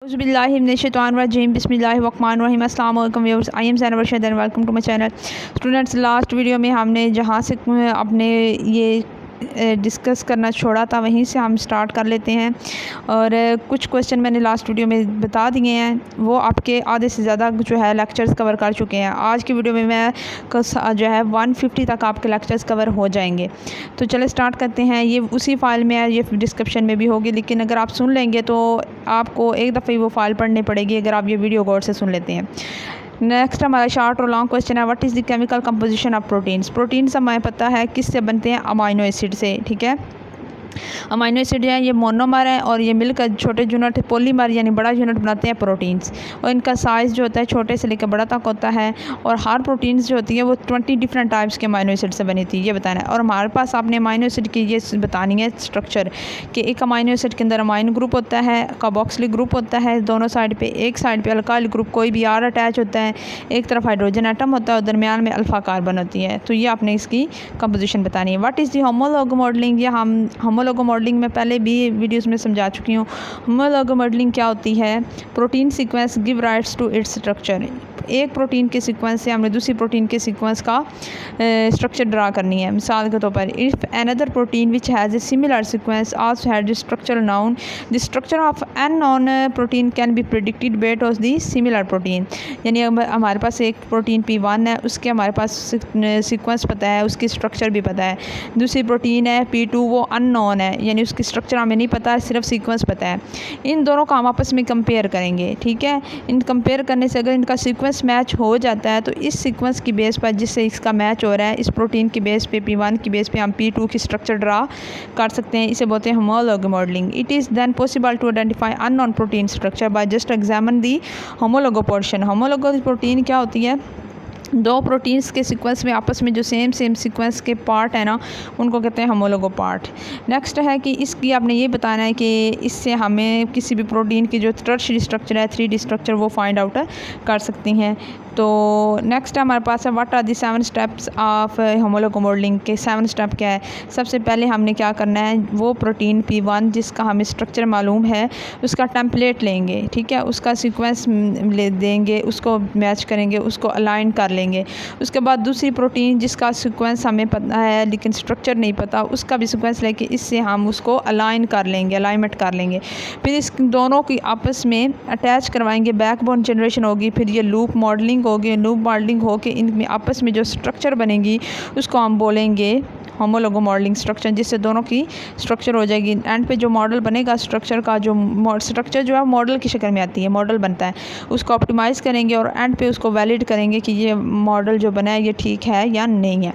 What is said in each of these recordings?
बिस्मिल्लाहिर्रहमानिर्रहीम बिस्मिल्लाहिर्रहमानिर्रहीम अस्सलाम वालेकुम viewers, I am Zainab Rashid and welcome to my channel. Students, last video में हमने जहाँ से अपने ये डिस्कस करना छोड़ा था वहीं से हम स्टार्ट कर लेते हैं। और कुछ क्वेश्चन मैंने लास्ट वीडियो में बता दिए हैं, वो आपके आधे से ज़्यादा जो है लेक्चर्स कवर कर चुके हैं। आज की वीडियो में मैं जो है 150 तक आपके लेक्चर्स कवर हो जाएंगे। तो चले स्टार्ट करते हैं। ये उसी फाइल में है, ये डिस्क्रिप्शन में भी होगी, लेकिन अगर आप सुन लेंगे तो आपको एक दफ़े वो फाइल पढ़नी पड़ेगी अगर आप ये वीडियो गौर से सुन लेते हैं। नेक्स्ट हमारा शॉर्ट और लॉन्ग क्वेश्चन है, what is the chemical composition of proteins. Proteins हमें पता है किससे बनते हैं, अमाइनो एसिड से। ठीक है, अमाइनो एसिड है, ये मोनोमर है और ये मिलकर छोटे यूनिट पॉलीमर यानी बड़ा यूनिट बनाते हैं प्रोटीन्स। और इनका साइज़ जो होता है छोटे से लेकर बड़ा तक होता है। और हर प्रोटीन्स जो होती है वो 20 डिफरेंट टाइप्स के अमाइनो एसिड से बनी थी, ये बताना है। और हमारे पास आपने अमाइनो एसिड की ये बतानी है स्ट्रक्चर कि एक अमाइनो एसिड के अंदर अमाइन ग्रुप होता है, कार्बोक्सिलिक ग्रुप होता है दोनों साइड पे, एक साइड पे अल्काइल ग्रुप कोई भी आर अटैच होता है, एक तरफ हाइड्रोजन एटम होता है और दरमियान में अल्फा कार्बन होती है। तो ये आपने इसकी कंपोजिशन बतानी है। What is the homologue modelling, या हम होमोलॉग मॉडलिंग में पहले भी वीडियोस में समझा चुकी हूँ। होमोलॉग मॉडलिंग क्या होती है, protein sequence give rights to its structure. एक प्रोटीन के सीक्वेंस से हमने दूसरी प्रोटीन के सीक्वेंस का स्ट्रक्चर ड्रा करनी है। मिसाल के तौर पर, if another protein which has a similar sequence also has the structure known, the structure of an known protein can be predicted based on the similar protein. यानी हमारे पास एक प्रोटीन P1 है, उसके हमारे पास सीक्वेंस पता है, उसकी स्ट्रक्चर भी पता है। दूसरी प्रोटीन है P2, वो अननोन है, यानी उसकी स्ट्रक्चर हमें नहीं पता है, सिर्फ सीक्वेंस पता है। इन दोनों को हम आपस में कंपेयर करेंगे। ठीक है, इन कंपेयर करने से अगर इनका सीक्वेंस मैच हो जाता है तो इस सीक्वेंस की बेस पर, जिससे इसका मैच हो रहा है, इस प्रोटीन की बेस पे P1 की बेस पे हम P2 की स्ट्रक्चर ड्रा कर सकते हैं। इसे बोलते हैं homolog modelling. It is then possible to identify unknown protein structure by just examine the homolog portion. Homolog protein क्या होती है, दो प्रोटीन्स के सीक्वेंस में आपस में जो सेम सीक्वेंस के पार्ट है ना, उनको कहते हैं होमोलोगो पार्ट। नेक्स्ट है कि इसकी आपने ये बताना है कि इससे हमें किसी भी प्रोटीन की जो टर्शियरी स्ट्रक्चर है, 3D स्ट्रक्चर, वो फाइंड आउट कर सकती हैं। तो नेक्स्ट हमारे पास है, what are the 7 steps of homology modelling के 7 स्टेप क्या है। सबसे पहले हमने क्या करना है, वो प्रोटीन P1 जिसका हमें स्ट्रक्चर मालूम है उसका टेम्पलेट लेंगे। ठीक है, उसका सीक्वेंस ले देंगे, उसको मैच करेंगे, उसको अलाइन कर लेंगे। उसके बाद दूसरी प्रोटीन जिसका सीक्वेंस हमें पता है लेकिन स्ट्रक्चर नहीं पता, उसका भी सीक्वेंस लेके इससे हम उसको अलाइन कर लेंगे, अलाइनमेंट कर लेंगे। फिर इस दोनों की आपस में अटैच करवाएंगे, बैकबोन जनरेशन होगी, फिर ये लूप मॉडलिंग होगी। लूप मॉडलिंग हो के इनमें आपस में जो स्ट्रक्चर बनेगी उसको हम बोलेंगे होमोलोगो मॉडलिंग स्ट्रक्चर, जिससे दोनों की स्ट्रक्चर हो जाएगी। एंड पे जो मॉडल बनेगा स्ट्रक्चर का, जो स्ट्रक्चर जो है मॉडल की शक्ल में आती है, मॉडल बनता है, उसको ऑप्टिमाइज़ करेंगे और एंड पे उसको वैलिड करेंगे कि ये मॉडल जो बना है ये ठीक है या नहीं है।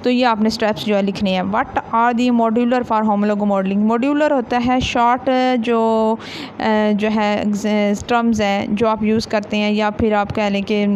तो ये आपने स्टेप्स जो है लिखने हैं। What are the modular for homology modelling. Modular होता है शॉर्ट जो है टर्म्स हैं जो आप यूज़ करते हैं, या फिर आप कह लें कि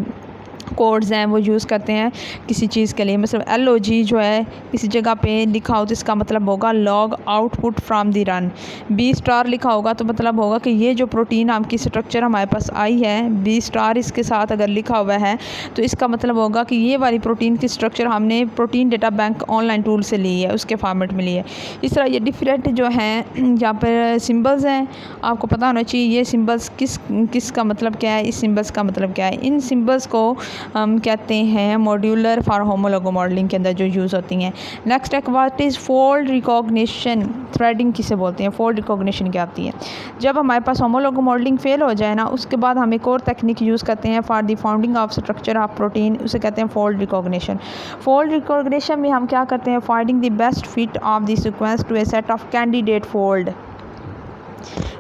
कोड्स हैं वो यूज़ करते हैं किसी चीज़ के लिए। मतलब LOG जो है किसी जगह पे लिखा हो तो इसका मतलब होगा log output from the run. B* लिखा होगा तो मतलब होगा कि ये जो प्रोटीन नाम की स्ट्रक्चर हमारे पास आई है, B* इसके साथ अगर लिखा हुआ है तो इसका मतलब होगा कि ये वाली प्रोटीन की स्ट्रक्चर हमने protein data bank online tool से ली है, उसके फॉर्मेट में ली है। इस तरह ये डिफरेंट जो हैं यहाँ पर सिम्बल्स हैं, आपको पता होना चाहिए ये सिम्बल्स किस का मतलब क्या है, इस सिम्बल्स का मतलब क्या है। इन सिम्बल्स को हम कहते हैं मॉड्यूलर फॉर होमोलोगो मॉडलिंग के अंदर जो यूज़ होती हैं। नेक्स्ट है, what is fold recognition. Threading किसे बोलते हैं, फोल्ड रिकॉग्निशन क्या आती है। जब हमारे पास होमोलोगो मॉडलिंग फेल हो जाए ना, उसके बाद हम एक और टेक्निक यूज़ करते हैं for the founding of structure of protein, उसे कहते हैं फोल्ड रिकॉग्निशन। फोल्ड रिकॉग्निशन में हम क्या करते हैं, finding the best fit of the sequence to a set of candidate fold.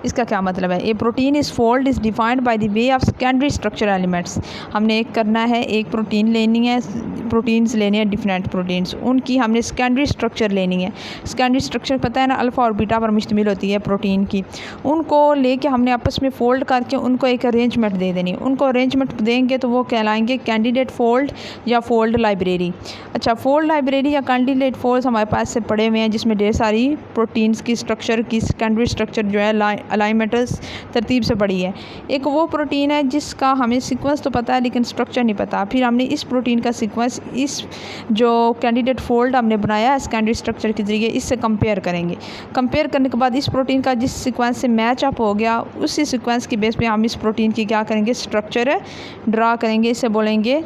इसका क्या मतलब है, a protein is fold is defined by the way of secondary structure elements. हमने एक करना है, एक प्रोटीन लेनी है, प्रोटीन्स लेने हैं डिफरेंट प्रोटीन्स, उनकी हमने सेकेंडरी स्ट्रक्चर लेनी है। सेकेंडरी स्ट्रक्चर पता है ना, अल्फ़ा और बीटा पर मुश्तमिल होती है प्रोटीन की। उनको लेके हमने आपस में फ़ोल्ड करके उनको एक अरेंजमेंट दे देनी। उनको अरेंजमेंट देंगे तो वो कहलाएंगे कैंडिडेट फ़ोल्ड या फ़ोल्ड लाइब्रेरी। अच्छा, फ़ोल्ड लाइब्रेरी या कैंडिडेट फ़ोल्ड हमारे पास से पड़े हुए हैं, जिसमें ढेर सारी प्रोटीन्स की स्ट्रक्चर की सेकेंडरी स्ट्रक्चर जो है अलाइनमेंट तरतीब से पढ़ी है। एक वो प्रोटीन है जिसका हमें सीक्वेंस तो पता है लेकिन स्ट्रक्चर नहीं पता। फिर हमने इस प्रोटीन का सीक्वेंस इस जो कैंडिडेट फोल्ड हमने बनाया है सेकेंडरी स्ट्रक्चर के ज़रिए इससे कंपेयर करेंगे। कंपेयर करने के बाद इस प्रोटीन का जिस सीक्वेंस से मैच अप हो गया उसी सीक्वेंस की बेस पे हम इस प्रोटीन की क्या करेंगे, स्ट्रक्चर ड्रा करेंगे। इसे बोलेंगे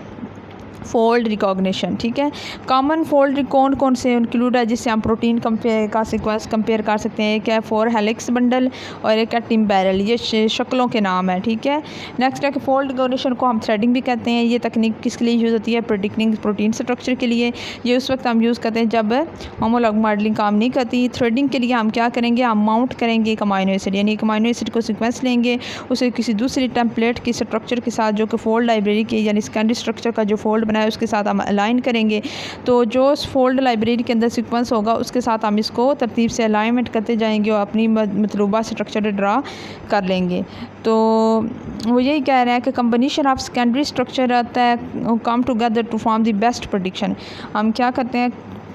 फोल्ड रिकॉग्निशन। ठीक है, कॉमन फोल्ड कौन कौन से इंक्लूड है जिससे हम प्रोटीन कंपेयर का सीक्वेंस कंपेयर कर सकते हैं। एक है 4 हेलिक्स बंडल और एक है टिम बैरल, ये शक्लों के नाम है। ठीक है, नेक्स्ट है कि फोल्ड रिकॉग्निशन को हम थ्रेडिंग भी कहते हैं। ये तकनीक किसके लिए यूज़ होती है, प्रेडिक्टिंग प्रोटीन स्ट्रक्चर के लिए। ये उस वक्त हम यूज़ करते हैं जब होमोलॉग मॉडलिंग काम नहीं करती। थ्रेडिंग के लिए हम क्या करेंगे, हम माउंट करेंगे एक अमाइनो एसिड, यानी एक अमाइनो एसिड को सीक्वेंस लेंगे, उसे किसी दूसरी टेम्पलेट की स्ट्रक्चर के साथ जो कि फोल्ड लाइब्रेरी की यानी सेकेंडरी स्ट्रक्चर का जो फोल्ड बनाया उसके साथ हम अलाइन करेंगे। तो जो फोल्ड लाइब्रेरी के अंदर सीक्वेंस होगा उसके साथ हम इसको तरतीब से अलाइनमेंट करते जाएंगे और अपनी मतलूबा स्ट्रक्चर ड्रा कर लेंगे। तो वो यही कह रहे हैं कि कम्बिनेशन ऑफ सेकेंडरी स्ट्रक्चर आता है come together to form the best prediction. हम क्या करते हैं,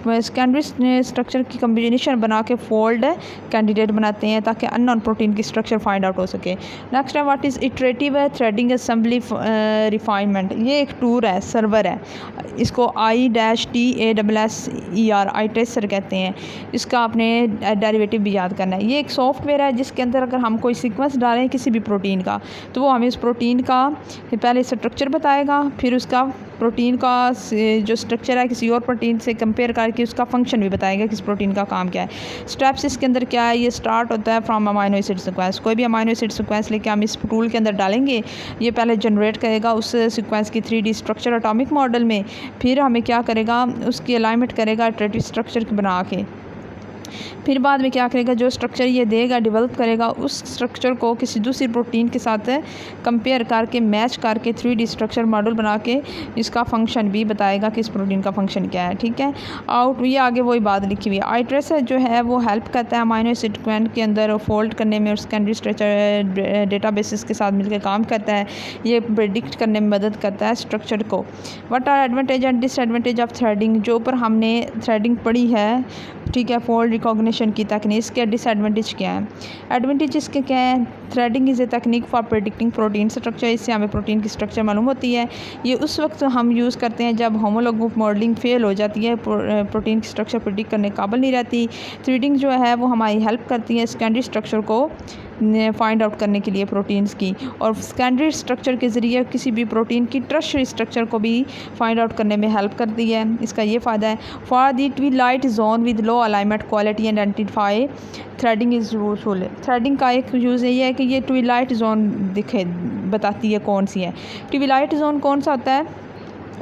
सेकेंडरी स्ट्रक्चर की कम्बिनेशन बना के फोल्ड कैंडिडेट बनाते हैं ताकि अननोन प्रोटीन की स्ट्रक्चर फाइंड आउट हो सके। नेक्स्ट है what is iterative threading assembly refinement. ये एक टूर है, सर्वर है, इसको ITASSER ITASSER कहते हैं। इसका आपने डेरिवेटिव भी याद करना है। ये एक सॉफ्टवेयर है जिसके अंदर अगर हम कोई सीक्वेंस डालें किसी भी प्रोटीन का तो वो हमें उस प्रोटीन का पहले स्ट्रक्चर बताएगा, फिर उसका प्रोटीन का जो स्ट्रक्चर है किसी और प्रोटीन से कंपेयर करके उसका फंक्शन भी बताएगा किस प्रोटीन का काम क्या है। स्टेप्स इसके अंदर क्या है, ये स्टार्ट होता है फ्रॉम अमाइनो एसिड सीक्वेंस। कोई भी अमाइनो एसिड सीक्वेंस लेके हम इस टूल के अंदर डालेंगे, ये पहले जनरेट करेगा उस सीक्वेंस की 3D स्ट्रक्चर एटॉमिक मॉडल में, फिर हमें क्या करेगा, उसकी अलाइनमेंट करेगा इटरेटिव स्ट्रक्चर बना के। फिर बाद में क्या करेगा, जो स्ट्रक्चर ये देगा डेवलप करेगा उस स्ट्रक्चर को किसी दूसरी प्रोटीन के साथ कंपेयर करके मैच करके 3D स्ट्रक्चर मॉडल बना के इसका फंक्शन भी बताएगा कि इस प्रोटीन का फंक्शन क्या है। ठीक है, आउट ये आगे वही बात लिखी हुई है। ITASSER जो है वो हेल्प करता है अमाइनो एसिड सीक्वेंस के अंदर फोल्ड करने में और सेकेंडरी स्ट्रक्चर डेटाबेसिस के साथ मिलकर काम करता है। ये प्रेडिक्ट करने में मदद करता है स्ट्रक्चर को। What are advantage and disadvantage of threading. जो ऊपर हमने थ्रेडिंग पढ़ी है, ठीक है, फोल्ड रिकॉग्निशन की तकनीक, इसके डिसएडवांटेज क्या है। एडवांटेज इसके क्या है, थ्रेडिंग इज़ ए तकनीक फॉर प्रेडिक्टिंग प्रोटीन स्ट्रक्चर। इससे हमें प्रोटीन की स्ट्रक्चर मालूम होती है। ये उस वक्त हम यूज़ करते हैं जब होमोलॉग मॉडलिंग फेल हो जाती है, प्रोटीन की स्ट्रक्चर प्रेडिक्ट करने के काबिल नहीं रहती। थ्रेडिंग जो है वो हमारी हेल्प करती है सेकेंडरी स्ट्रक्चर को फाइंड आउट करने के लिए प्रोटीन्स की, और सेकेंडरी स्ट्रक्चर के ज़रिए किसी भी प्रोटीन की टर्शियरी स्ट्रक्चर को भी फाइंड आउट करने में हेल्प करती है। इसका ये फ़ायदा है। For the Twilight zone with low alignment quality and identify threading is useful. Threading का एक यूज़ ये है कि ये ट्विलाइट जोन बताती है कौन सी है। ट्विलाइट जोन कौन सा होता है,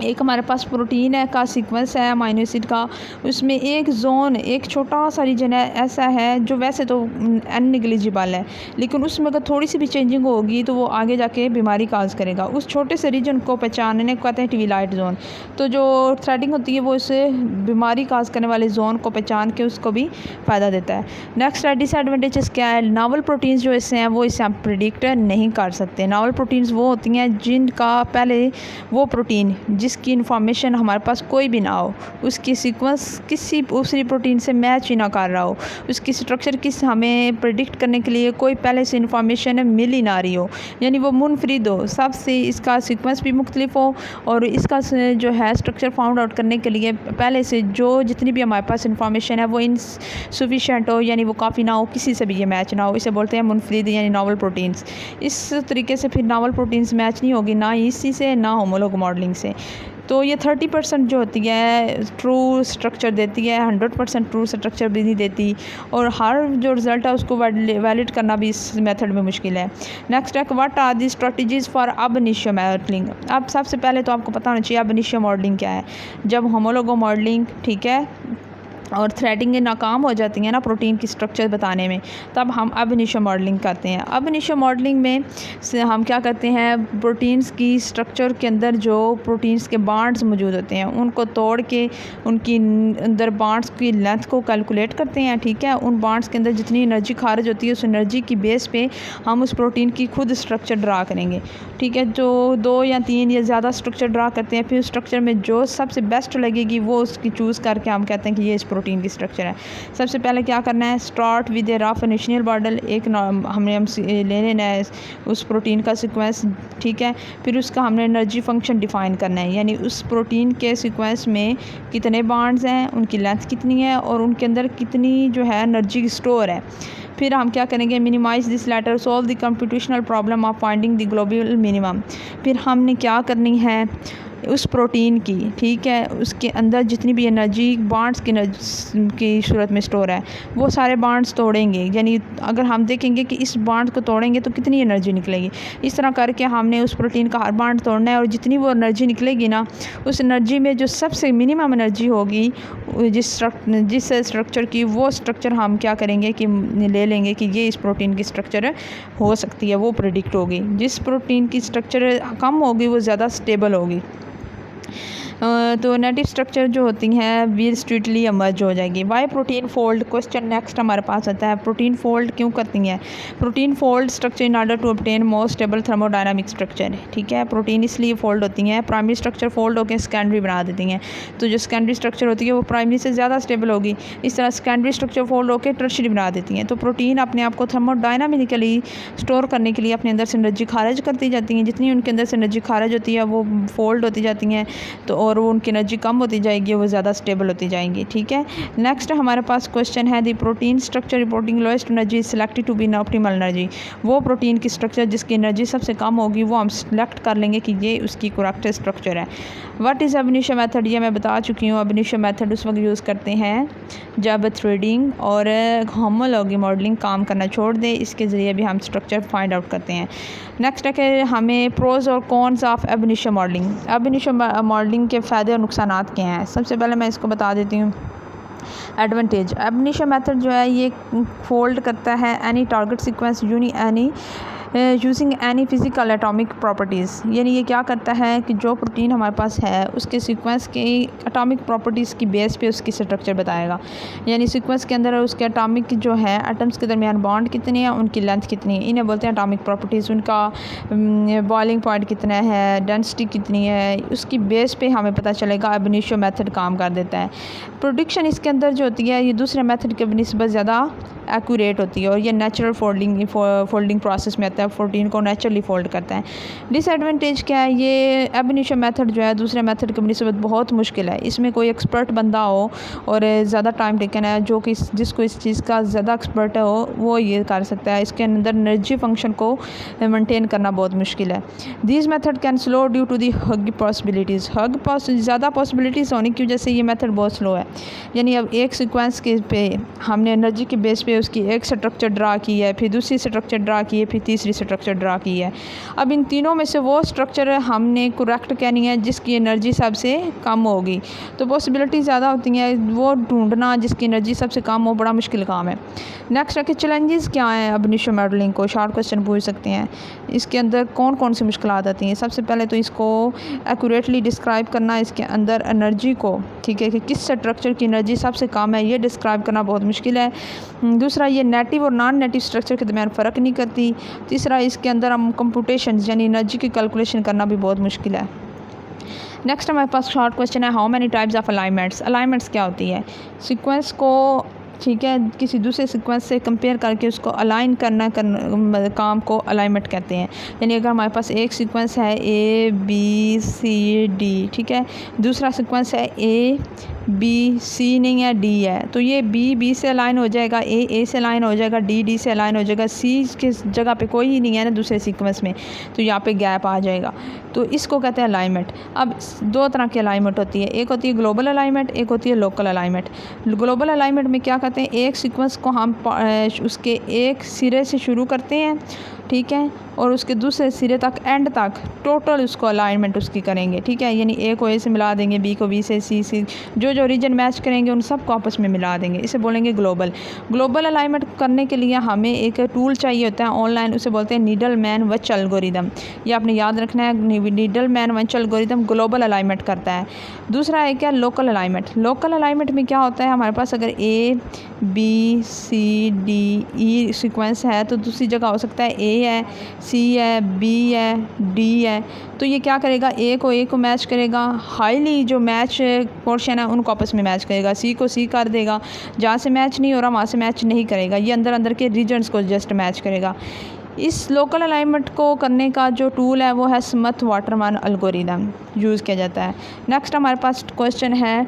एक हमारे पास प्रोटीन है का सीक्वेंस है अमाइनो एसिड का, उसमें एक जोन एक छोटा सा रीजन है ऐसा है जो वैसे तो अननिग्लिजिबल है, लेकिन उसमें अगर थोड़ी सी भी चेंजिंग होगी तो वो आगे जाके बीमारी काज करेगा। उस छोटे से रीजन को पहचानने को कहते हैं ट्विलाइट जोन। तो जो थ्रेडिंग होती है वो इसे बीमारी काज करने वाले जोन को पहचान के उसको भी फ़ायदा देता है। नेक्स्ट डिसएडवांटेजेस क्या है, नावल प्रोटीन्स जो इससे हैं वो इसे हम प्रिडिक्ट नहीं कर सकते। नावल प्रोटीन्स वो होती हैं जिनका पहले वो प्रोटीन जिसकी इन्फॉर्मेशन हमारे पास कोई भी ना हो, उसकी सीक्वेंस किसी दूसरी प्रोटीन से मैच ही ना कर रहा हो, उसकी स्ट्रक्चर किस हमें प्रेडिक्ट करने के लिए कोई पहले से इन्फॉर्मेशन मिल ही ना रही हो, यानी वो मुनफरिद हो, सबसे इसका सीक्वेंस भी मुख्तलिफ हो और इसका जो है स्ट्रक्चर फाउंड आउट करने के लिए पहले से जो जितनी भी हमारे पास इन्फॉर्मेशन है वो इनसफिशेंट हो, यानी वो काफ़ी ना हो, किसी से भी ये मैच ना हो। इसे बोलते हैं मुनफरिद यानी नावल प्रोटीन्स। इस तरीके से फिर नावल प्रोटीन्स मैच नहीं होगी ना इसी से ना होमोलॉग मॉडलिंग से। तो ये 30% जो होती है ट्रू स्ट्रक्चर देती है, 100% ट्रू स्ट्रक्चर भी नहीं देती, और हर जो रिज़ल्ट है उसको वैलिड करना भी इस मेथड में मुश्किल है। नेक्स्ट है what are the strategies for ab initio modelling. अब सबसे पहले तो आपको पता होना चाहिए अब इनिशियो मॉडलिंग क्या है। जब होमोलॉग मॉडलिंग, ठीक है, और थ्रेडिंग नाकाम हो जाती हैं ना प्रोटीन की स्ट्रक्चर बताने में, तब हम अब इनिशियो मॉडलिंग करते हैं। अब इनिशियो मॉडलिंग में से हम क्या करते हैं, प्रोटीन्स की स्ट्रक्चर के अंदर जो प्रोटीन्स के बांड्स मौजूद होते हैं उनको तोड़ के उनकी अंदर बांड्स की लेंथ को कैलकुलेट करते हैं। ठीक है, उन बांड्स के अंदर जितनी एनर्जी खारिज होती है उस एनर्जी की बेस पे हम उस प्रोटीन की खुद स्ट्रक्चर ड्रा करेंगे। ठीक है, जो 2 या 3 या ज़्यादा स्ट्रक्चर ड्रा करते हैं, फिर स्ट्रक्चर में जो सबसे बेस्ट लगेगी वो उसकी चूज़ करके हम कहते हैं कि ये इस प्रोटीन प्रोटीन की स्ट्रक्चर है। सबसे पहले क्या करना है, start with A rough initial model, एक हम ले लेना है उस प्रोटीन का सीक्वेंस, ठीक है। फिर उसका हमने एनर्जी फंक्शन डिफ़ाइन करना है, यानी उस प्रोटीन के सीक्वेंस में कितने बॉन्ड्स हैं, उनकी लेंथ कितनी है और उनके अंदर कितनी जो है एनर्जी स्टोर है। फिर हम क्या करेंगे, minimise this later, solve the computational problem of finding the global minimum. फिर हमने क्या करनी है, उस प्रोटीन की, ठीक है, उसके अंदर जितनी भी एनर्जी बॉन्ड्स की सूरत में स्टोर है वो सारे बॉन्ड्स तोड़ेंगे, यानी अगर हम देखेंगे कि इस बॉन्ड को तोड़ेंगे तो कितनी एनर्जी निकलेगी। इस तरह करके हमने उस प्रोटीन का हर बॉन्ड तोड़ना है और जितनी वो एनर्जी निकलेगी ना, उस एनर्जी में जो सबसे मिनिमम एनर्जी होगी जिस स्ट्रक्चर की, वो स्ट्रक्चर हम क्या करेंगे कि ले लेंगे कि ये इस प्रोटीन की स्ट्रक्चर हो सकती है, वो प्रेडिक्ट होगी। जिस प्रोटीन की स्ट्रक्चर कम होगी वो ज़्यादा स्टेबल होगी। तो नेटिव स्ट्रक्चर जो होती हैं वीर स्ट्रीटली एमर्ज हो जाएगी। Why protein fold, question next हमारे पास आता है, प्रोटीन फोल्ड क्यों करती हैं। Protein fold structure in order to obtain more stable thermodynamic structure, ठीक है। प्रोटीन इसलिए फोल्ड होती हैं, प्राइमरी स्ट्रक्चर फोल्ड होकर सेकेंडरी बना देती हैं, तो जो सेकेंडरी स्ट्रक्चर होती है वो प्राइमरी से ज़्यादा स्टेबल होगी। इस तरह सेकेंडरी स्ट्रक्चर फोल्ड होकर टर्शियरी बना देती हैं। तो प्रोटीन अपने आप को थर्मोडायनामिकली स्टोर करने के लिए अपने अंदर से एनर्जी खारिज करती जाती हैं, जितनी उनके अंदर से एनर्जी खारिज होती है वो फोल्ड होती जाती हैं, तो और वो उनकी एनर्जी कम होती जाएगी, वो ज़्यादा स्टेबल होती जाएंगी, ठीक है। नेक्स्ट हमारे पास क्वेश्चन है, the protein structure reporting lowest energy selected to be in optimal energy. वो प्रोटीन की स्ट्रक्चर जिसकी एनर्जी सबसे कम होगी वो हम सिलेक्ट कर लेंगे कि ये उसकी करेक्ट स्ट्रक्चर है। व्हाट इज़ अब इनिशियो मेथड, ये मैं बता चुकी हूँ। अब इनिशियो मेथड उस वक्त यूज़ करते हैं जब थ्रेडिंग और होमोलॉजी मॉडलिंग काम करना छोड़ दे, इसके ज़रिए भी हम स्ट्रक्चर फाइंड आउट करते हैं। नेक्स्ट है कि हमें प्रोज और कॉन्स ऑफ अब इनिशियो मॉडलिंग, अब इनिशियो मॉडलिंग के फ़ायदे और नुकसानात क्या हैं। सबसे पहले मैं इसको बता देती हूँ। एडवांटेज, अब इनिशियो मेथड जो है ये फोल्ड करता है any target sequence using any physical atomic properties, यानी ये क्या करता है कि जो प्रोटीन हमारे पास है उसके सीक्वेंस के एटॉमिक प्रॉपर्टीज़ की बेस पे उसकी स्ट्रक्चर बताएगा। यानी सीक्वेंस के अंदर उसके एटॉमिक जो है एटम्स के दरमियान बॉन्ड कितने हैं, उनकी लेंथ कितनी है, इन्हें बोलते हैं एटॉमिक प्रॉपर्टीज़। उनका बॉइलिंग पॉइंट कितना है, डेंसिटी कितनी है, उसकी बेस पे हमें पता चलेगा। अब इनिशियो मेथड काम कर देता है। प्रोडिक्शन इसके अंदर जो होती है ये दूसरे मेथड के निस्बत ज़्यादा एक्यूरेट होती है और ये नेचुरल फोल्डिंग प्रोसेस में आता है, प्रोटीन को नेचुरली फोल्ड करता है। डिसएडवांटेज क्या है, ये अब इनिशियो मेथड जो है दूसरे मेथड के निस्बत बहुत मुश्किल है। इसमें कोई एक्सपर्ट बंदा हो और ज़्यादा टाइम टेकन है, जो कि जिसको इस चीज़ का ज़्यादा एक्सपर्ट है वो ये कर सकता है। इसके अंदर एनर्जी फंक्शन को मेंटेन करना बहुत मुश्किल है। This method can slow due to the huge possibilities, ज़्यादा पॉसिबिलिटीज़ होने की वजह से ये मेथड बहुत स्लो है। यानी अब एक सीक्वेंस के पे हमने एनर्जी के बेस पे उसकी एक स्ट्रक्चर ड्रा की है, फिर दूसरी स्ट्रक्चर ड्रा की है, फिर तीसरी स्ट्रक्चर ड्रा की है। अब इन तीनों में से वो स्ट्रक्चर हमने करेक्ट करनी है जिसकी एनर्जी सबसे कम होगी, तो पॉसिबिलिटी ज़्यादा होती हैं। वो ढूंढना जिसकी एनर्जी सबसे कम हो बड़ा मुश्किल काम है। नेक्स्ट है कि चैलेंजेस क्या हैं। अब इनिशियो मॉडलिंग को शॉर्ट क्वेश्चन पूछ सकते हैं, इसके अंदर कौन कौन सी मुश्किलात आती हैं। सबसे पहले तो इसको एक्यूरेटली डिस्क्राइब करना, इसके अंदर एनर्जी को, ठीक है, कि किस स्ट्रक्चर की एनर्जी सबसे कम है ये डिस्क्राइब करना बहुत मुश्किल है। दूसरा, ये नेटिव और नॉन नेटिव स्ट्रक्चर के दरमियान फ़र्क नहीं करती। तीसरा, इसके अंदर हम कंप्यूटेशन यानी एनर्जी की कैलकुलेशन करना भी बहुत मुश्किल है। नेक्स्ट हमारे पास शॉर्ट क्वेश्चन है, how many types of alignments. Alignments क्या होती है, सीक्वेंस को, ठीक है, किसी दूसरे सीक्वेंस से कंपेयर करके उसको अलाइन करना काम को अलाइनमेंट कहते हैं। यानी अगर हमारे पास एक सीक्वेंस है ABCD, ठीक है, दूसरा सीक्वेंस है ABC नहीं है, D है, तो ये B से अलाइन हो जाएगा, A से अलाइन हो जाएगा, D से अलाइन हो जाएगा, C के जगह पे कोई ही नहीं है ना दूसरे सीक्वेंस में, तो यहाँ पे गैप आ जाएगा, तो इसको कहते हैं अलाइनमेंट। अब दो तरह की अलाइनमेंट होती है, एक होती है ग्लोबल अलाइनमेंट, एक होती है लोकल अलाइनमेंट। ग्लोबल अलाइनमेंट में क्या कहते हैं, एक सीक्वेंस को हम उसके एक सिरे से शुरू करते हैं, ठीक है, और उसके दूसरे सिरे तक एंड तक टोटल उसको अलाइनमेंट उसकी करेंगे, ठीक है। यानी A को A से मिला देंगे, B को B से, C जो रीजन मैच करेंगे उन सब को आपस में मिला देंगे, इसे बोलेंगे ग्लोबल। ग्लोबल अलाइनमेंट करने के लिए हमें एक टूल चाहिए होता है ऑनलाइन, उसे बोलते हैं नीडलमैन वंच एल्गोरिदम। ये आपने याद रखना है, नीडलमैन वंच एल्गोरिदम ग्लोबल अलाइनमेंट करता है। दूसरा है क्या, लोकल अलाइनमेंट। लोकल अलाइनमेंट में क्या होता है, हमारे पास अगर ABCDE सीक्वेंस है तो दूसरी जगह हो सकता है है, सी है, बी है, डी है। तो ये क्या करेगा, ए को मैच करेगा, हाईली जो मैच पोर्शन है उनको आपस में मैच करेगा, सी को सी कर देगा, जहाँ से मैच नहीं हो रहा वहाँ से मैच नहीं करेगा, ये अंदर अंदर के रीजन्स को जस्ट मैच करेगा। इस लोकल अलाइनमेंट को करने का जो टूल है वो है स्मिथ वाटरमैन एल्गोरिदम यूज़ किया जाता है। नेक्स्ट हमारे पास क्वेश्चन है,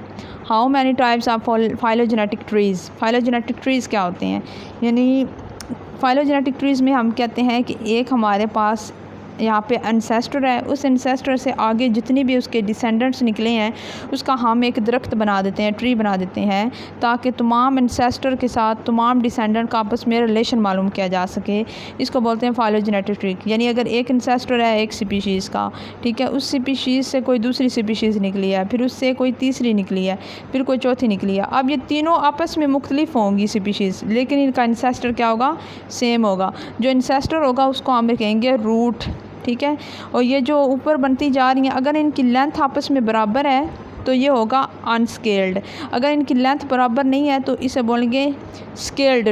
how many types of phylogenetic trees. Phylogenetic trees क्या होते हैं, यानी फाइलोजेनेटिक ट्रीज़ में हम कहते हैं कि एक हमारे पास यहाँ पे एंसेस्टर है, उस एंसेस्टर से आगे जितनी भी उसके डिसेंडेंट्स निकले हैं उसका हम एक दरख्त बना देते हैं, ट्री बना देते हैं, ताकि तमाम एंसेस्टर के साथ तमाम डिसेंडेंट का आपस में रिलेशन मालूम किया जा सके। इसको बोलते हैं फाइलोजेनेटिक ट्री। यानी अगर एक एंसेस्टर है एक स्पीशीज़ का, ठीक है, उस स्पीशीज़ से कोई दूसरी स्पीशीज़ निकली है, फिर उससे कोई तीसरी निकली है, फिर कोई चौथी निकली है। अब ये तीनों आपस में मुख्तलिफ होंगी स्पीशीज़, लेकिन इनका एंसेस्टर क्या होगा, सेम होगा। जो एंसेस्टर होगा उसको हम कहेंगे रूट, ठीक है। और ये जो ऊपर बनती जा रही हैं, अगर इनकी लेंथ आपस में बराबर है तो ये होगा अनस्केल्ड, अगर इनकी लेंथ बराबर नहीं है तो इसे बोलेंगे स्केल्ड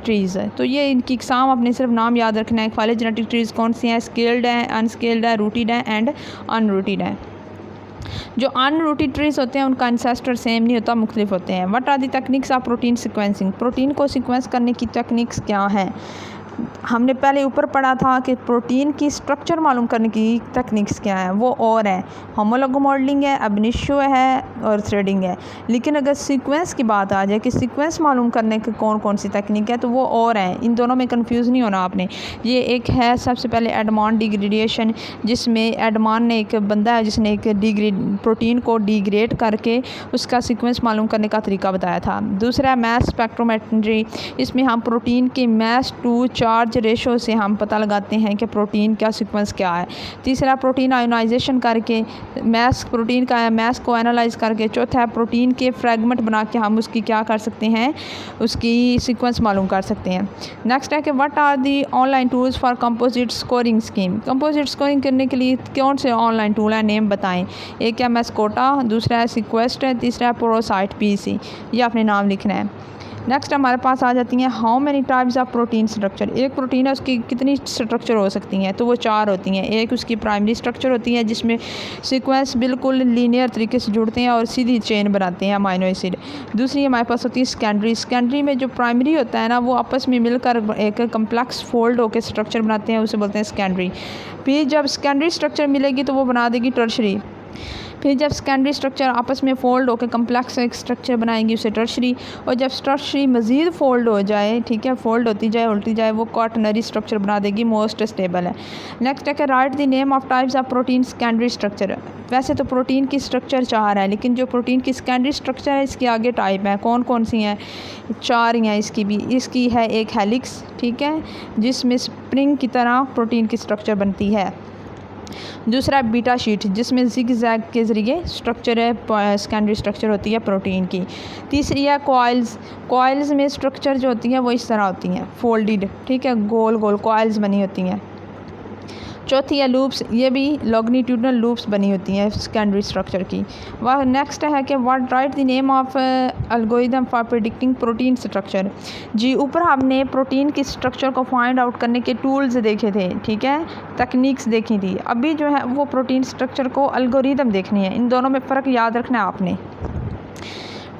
ट्रीज़ है। तो ये इनकी इकसाम अपने सिर्फ नाम याद रखना है। फाइलोजेनेटिक ट्रीज़ कौन सी हैं, स्केल्ड है, अनस्केल्ड है, रूटेड है एंड अनरूटेड है। जो अनरूटेड ट्रीज़ होते हैं उनका एंसेस्टर सेम नहीं होता, मुख्तलिफ होते हैं। What are the techniques of protein sequencing. Protein को सिक्वेंस करने की टेक्निक्स क्या हैं। हमने पहले ऊपर पढ़ा था कि प्रोटीन की स्ट्रक्चर मालूम करने की टेक्निक्स क्या है, वो और हैं, होमोलॉग मॉडलिंग है, अब इनिशियो है और थ्रेडिंग है। लेकिन अगर सीक्वेंस की बात आ जाए कि सीक्वेंस मालूम करने की कौन कौन सी टेक्निक है, तो वो और हैं। इन दोनों में कंफ्यूज नहीं होना आपने। ये एक है सबसे पहले एडमॉन डिग्रेडेशन, जिसमें एडमॉन ने एक बंदा है जिसने एक प्रोटीन को डिग्रेड करके उसका सीक्वेंस मालूम करने का तरीका बताया था। दूसरा है मैस स्पेक्ट्रोमेट्री, इसमें हम प्रोटीन के मैस टू चार्ज रेशो से हम पता लगाते हैं कि प्रोटीन का सीक्वेंस क्या है। तीसरा प्रोटीन आयोनाइजेशन करके प्रोटीन का मैस को एनालाइज करके। चौथा है प्रोटीन के फ्रेगमेंट बना के हम उसकी क्या कर सकते हैं, उसकी सीक्वेंस मालूम कर सकते हैं। नेक्स्ट है कि what are the online tools for composite scoring scheme. Composite scoring करने के लिए कौन से ऑनलाइन टूल हैं, नेम बताएं। एक है मैस्कोटा, दूसरा है सिक्वेस्ट है, तीसरा है प्रोसाइट पीसी। ये आपने नाम लिखना है। नेक्स्ट हमारे पास आ जाती हैं how many types of protein structure. एक प्रोटीन है उसकी कितनी स्ट्रक्चर हो सकती हैं, तो वो 4 होती हैं। एक उसकी प्राइमरी स्ट्रक्चर होती है जिसमें सीक्वेंस बिल्कुल लीनियर तरीके से जुड़ते हैं और सीधी चेन बनाते हैं अमाइनो एसिड। दूसरी हमारे पास होती है सेकेंडरी। सेकेंडरी में जो प्राइमरी होता है ना, वो आपस में मिलकर एक कम्प्लेक्स फोल्ड होकर स्ट्रक्चर बनाते हैं, उसे बोलते हैं सेकेंडरी। फिर जब सेकेंडरी स्ट्रक्चर मिलेगी तो वो बना देगी टर्शरी। फिर जब सेकेंडरी स्ट्रक्चर आपस में फ़ोल्ड होकर कम्प्लेक्स एक स्ट्रक्चर बनाएंगी, उसे टर्शरी। और जब टर्शरी मज़ीद फ़ोल्ड हो जाए, ठीक है, फ़ोल्ड होती जाए उल्टी जाए, वो क्वाटरनरी स्ट्रक्चर बना देगी, मोस्ट स्टेबल है। नेक्स्ट है कि right the name of types of protein secondary structure. वैसे तो प्रोटीन की स्ट्रक्चर 4 है, लेकिन जो प्रोटीन की सेकेंडरी स्ट्रक्चर है इसके आगे टाइप है। कौन कौन सी हैं, 4 ही हैं इसकी भी। इसकी है एक हेलिक्स, ठीक है, जिसमें स्प्रिंग की तरह प्रोटीन की स्ट्रक्चर बनती है। दूसरा बीटा शीट, जिसमें जिग जैग के ज़रिए स्ट्रक्चर है, सेकेंडरी स्ट्रक्चर होती है प्रोटीन की। तीसरी है कॉइल्स। कॉइल्स में स्ट्रक्चर जो होती है वो इस तरह होती हैं, फोल्डेड, ठीक है, गोल गोल कॉइल्स बनी होती हैं। चौथी है लूप्स, ये भी लॉन्गिट्यूडनल लूप्स बनी होती हैं सेकेंडरी स्ट्रक्चर की। वह नेक्स्ट है कि what write the name of algorithm for predicting protein structure. जी, ऊपर हमने प्रोटीन की स्ट्रक्चर को फाइंड आउट करने के टूल्स देखे थे, ठीक है, तकनीक्स देखी थी। अभी जो है वो प्रोटीन स्ट्रक्चर को एल्गोरिथम देखनी है। इन दोनों में फ़र्क याद रखना है आपने।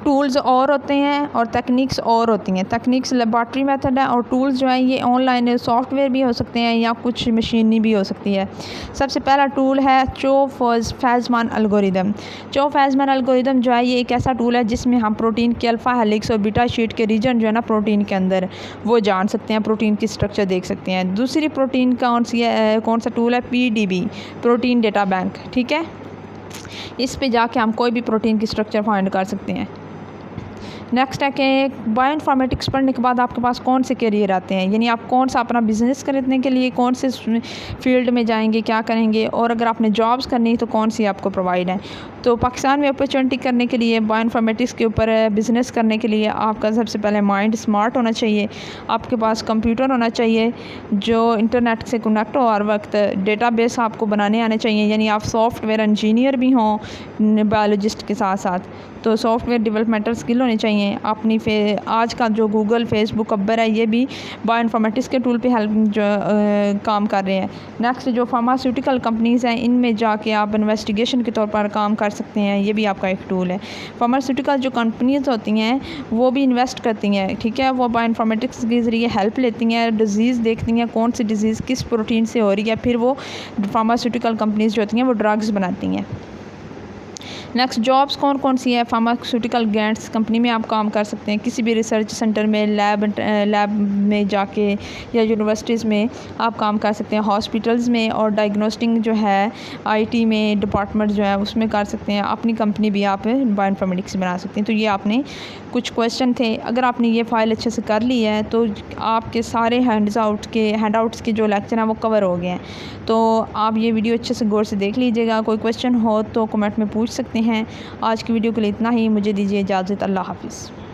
टूल्स और होते हैं और टेक्निक्स और होती हैं। टेक्निक्स लेबॉर्ट्री मेथड है और टूल्स जो हैं ये ऑनलाइन सॉफ्टवेयर भी हो सकते हैं या कुछ मशीनी भी हो सकती है। सबसे पहला टूल है चो-फेजमैन एल्गोरिदम। चो-फेजमैन एल्गोरिदम जो है ये एक ऐसा टूल है जिसमें हम प्रोटीन के अल्फ़ा हेलिक्स और बीटा शीट के रीजन जो है ना प्रोटीन के अंदर, वो जान सकते हैं, प्रोटीन की स्ट्रक्चर देख सकते हैं। दूसरी प्रोटीन कौन सा टूल है, PDB, प्रोटीन डेटा बैंक, ठीक है। इस पे जाके हम कोई भी प्रोटीन की स्ट्रक्चर फाइंड कर सकते हैं। नेक्स्ट है कि बायोइन्फॉर्मेटिक्स पढ़ने के बाद आपके पास कौन से करियर आते हैं, यानी आप कौन सा अपना बिज़नेस खरीदने के लिए कौन से फील्ड में जाएंगे, क्या करेंगे, और अगर आपने जॉब्स करनी है तो कौन सी आपको प्रोवाइड है। तो पाकिस्तान में अपॉर्चुनिटी करने के लिए बायोइन्फॉर्मेटिक्स के ऊपर बिज़नेस करने के लिए आपका सबसे पहले माइंड स्मार्ट होना चाहिए। आपके पास कंप्यूटर होना चाहिए जो इंटरनेट से कनेक्ट हो हर वक्त। डेटाबेस आपको बनाने आने चाहिए, यानी आप सॉफ्टवेयर इंजीनियर भी हों बायोलॉजिस्ट के साथ साथ, तो सॉफ्टवेयर डेवलपमेंटल स्किल होनी चाहिए। अपनी आज का जो गूगल, फेसबुक, अब्बर है, ये भी बायोइन्फॉर्मेटिक्स के टूल पे हेल्प काम कर रहे हैं। नेक्स्ट जो फार्मास्यूटिकल कंपनीज़ हैं, इनमें जाके आप इन्वेस्टिगेशन के तौर पर काम कर सकते हैं, ये भी आपका एक टूल है। फार्मास्यूटिकल जो कंपनीज़ होती हैं वो भी इन्वेस्ट करती हैं, ठीक है, वो बायोइन्फॉर्मेटिक्स के ज़रिए हेल्प लेती हैं, डिज़ीज़ देखती हैं कौन सी डिज़ीज़ किस प्रोटीन से हो रही है, फिर वो फार्मास्यूटिकल कंपनीज़ जो होती हैं वो ड्रग्स बनाती हैं। नेक्स्ट जॉब्स कौन कौन सी है? फार्मास्यूटिकल गैंट्स कंपनी में आप काम कर सकते हैं, किसी भी रिसर्च सेंटर में, लैब में जाके, या यूनिवर्सिटीज़ में आप काम कर सकते हैं, हॉस्पिटल्स में, और डायग्नोस्टिक जो है आईटी में डिपार्टमेंट जो है उसमें कर सकते हैं। अपनी कंपनी भी आप बायोइन्फॉर्मेटिक्स बना सकते हैं। तो ये आपने कुछ क्वेश्चन थे, अगर आपने ये फ़ाइल अच्छे से कर ली है तो आपके सारे हैंडआउट्स के जो लेक्चर हैं वो कवर हो गए हैं। तो आप ये वीडियो अच्छे से गौर से देख लीजिएगा। कोई क्वेश्चन हो तो कमेंट में पूछ सकते हैं। आज की वीडियो के लिए इतना ही, मुझे दीजिए इजाज़त। अल्लाह हाफ़िज़।